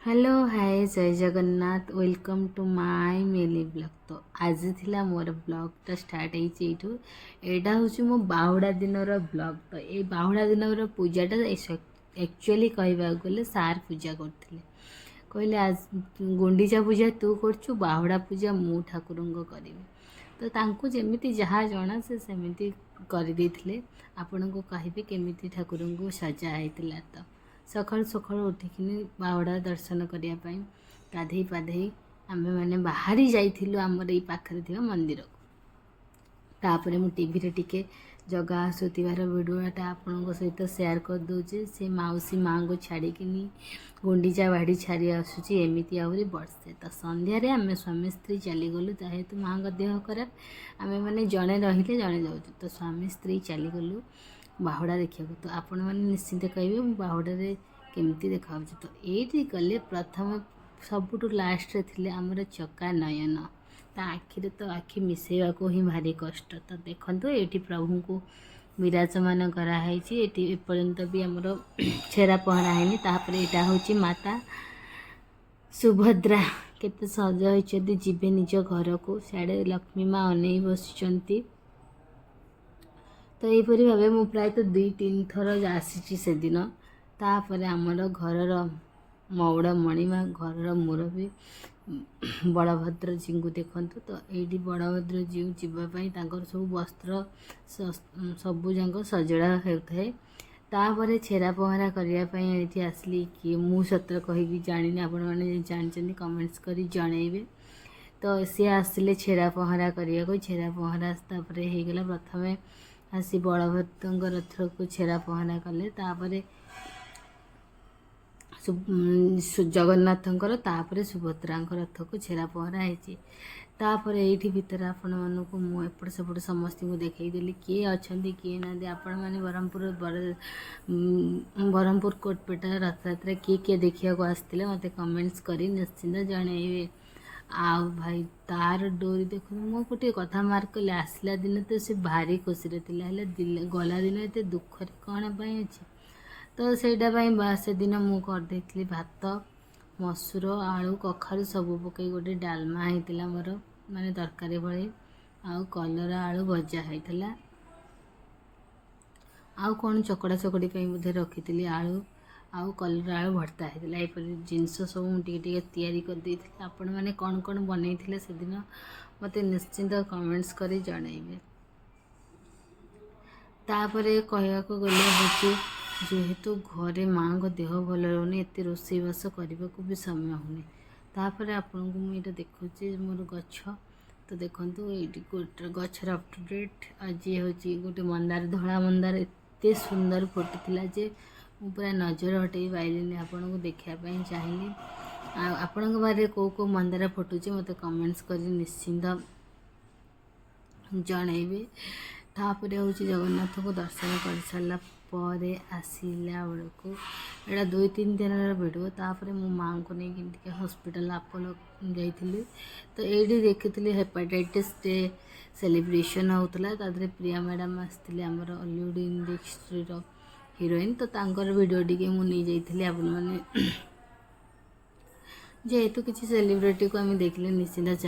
Hello hi जय Jagannath welcome to my मेली blog. तो आज थिला मोर ब्लॉगटा स्टार्ट होइछु एटा होछि मो बाहुडा दिनर ब्लॉग। तो ए बाहुडा दिनर पूजाटा एक्चुअली कहबा गले सार पूजा करथिले कहले आज गुंडीचा पूजा तू करछु बाहुडा पूजा मु ठाकुरंग करिवे। तो तांको जेमिति जहा जणा से सेमिति करि देथिले आपन को कहबे केमिति ठाकुरंग सजा आइतिला। तो सकाल सकाल उठिकिनी बाहुडा दर्शन करने गाधे पाधे आमे मैंने बाहरी जाइथिलु आमर एई पाखरे थिबा मंदिर को। तापरे मु टीवी रे टिके जगह आसुतिबार वीडियोटा आपन सहित शेयर कर दूचे। से माउसी माँ को छाड़िकिनी गुंडीचा बाड़ी छाड़ी आसुची एमिति आहुरी वर्षे। तो संध्या रे आमे स्वामी स्त्री चलीगलु जेहेतु माँ का देह खराब आमे मैंने जड़े रहिले जड़े जाऊँ। तो स्वामी स्त्री चलीगलु बाहुडा देखा। तो आपण मैंने निश्चिंत कहे बाहुडा केमती देखा। तो ये गले प्रथम सबुठ लास्ट थे आमर चका नयन ता आखिरे तो आखि मिसेवा को ही भारी कष्ट। तो देखो ये प्रभु को विराजमान कराई एपर्यंत भी आमर छेरा पहरा है। यहाँ हूँ माता सुभद्रा केते सज होती जीवे निज घर को सियाड़े लक्ष्मी माँ अनै बसी। तो यहीपरी भाव मु प्राय तो 2-3 थर आसी से दिन। तापर आमर घर मौड़ मणिमा घर मुरबी बलभद्र जी को देखु। तो ये बलभद्र जी जीवाई सब वस्त्र सबू जाक सजड़ा होता है। तापर छेरा पहरा करने आसली कि मु सतर कह जानी आपण मैंने जानते कमेंट्स कर जनइबे। तो सी आसिले छेरा पहरा करने को छेरा पहरा तापर होगला प्रथम आसी बलभद्र रथ को छेरा पहरा कले तापर जगन्नाथंकर तापर सुभद्रा रथ को छेरा पहरा है। तापर ये भितर आपण मानक मु एपट सेपट समस्त को देखईदेली किए अच्छा किए ना आपण मैंने ब्रह्मपुर कोटपेटा रथ यात्रा किए किए देखा आसते मत कमेंट्स कर निश्चिंत जनइबे। आ भाई तार डोरी देख मो गोटे कथा मार्क कले आसला दिन तो से भारी खुशी गला दिन एत दुख कौन पाई अच्छे। तो सेटा से दिन मु कर भात मसूर आलू कखारू सब पकई गोटे डालमा होता मोर माने तरकारी भली आउ कलरा आलू भजा होता आउ कौन चकड़ा चकड़ी बोधे रखी आलू आउ कलरा आलू भर्ता होता यपर जिनस सब मुझे तैयारी करदे। आपण मैंने कौन कौन बनई से दिन मत निश्चिंत कमेंट्स कर जनइबे। तापर कहवा गले हूँ जेहेतु घरे माँ को देह भल रोनी एत रोषेईबास करने को भी समय होनी। तापर आपन को मुझे देखुची मोर गछ। तो देखो ये गोटे गचर अप टू डेट आज हूँ गोटे मंदार धला मंदार एत सुंदर फुटी जे मु पूरा नजर हटई पाइलिनी आपन को देखापी चाहिए। आपण बारे कौ मंदार फुटुचे मत कमेंट्स कर निश्चिंत जनइबे। तापर हूँ जगन्नाथ को दर्शन कर सारा आसला बेल को यहाँ 2-3 दिन भिडियो। तापर मो माँ को लेकिन हॉस्पिटल अपोलो जाइली। तो ये देखी हेपाटाइटिस डे सेलिब्रेशन होता प्रिया मैडम आसते आमर हॉलीवुड इंडस्ट्री हीरोइन। तो तांकर वीडियो टी मुझे आपण मैंने जेहेतु किसी सेलिब्रिटी को आम देखले निश्चिंत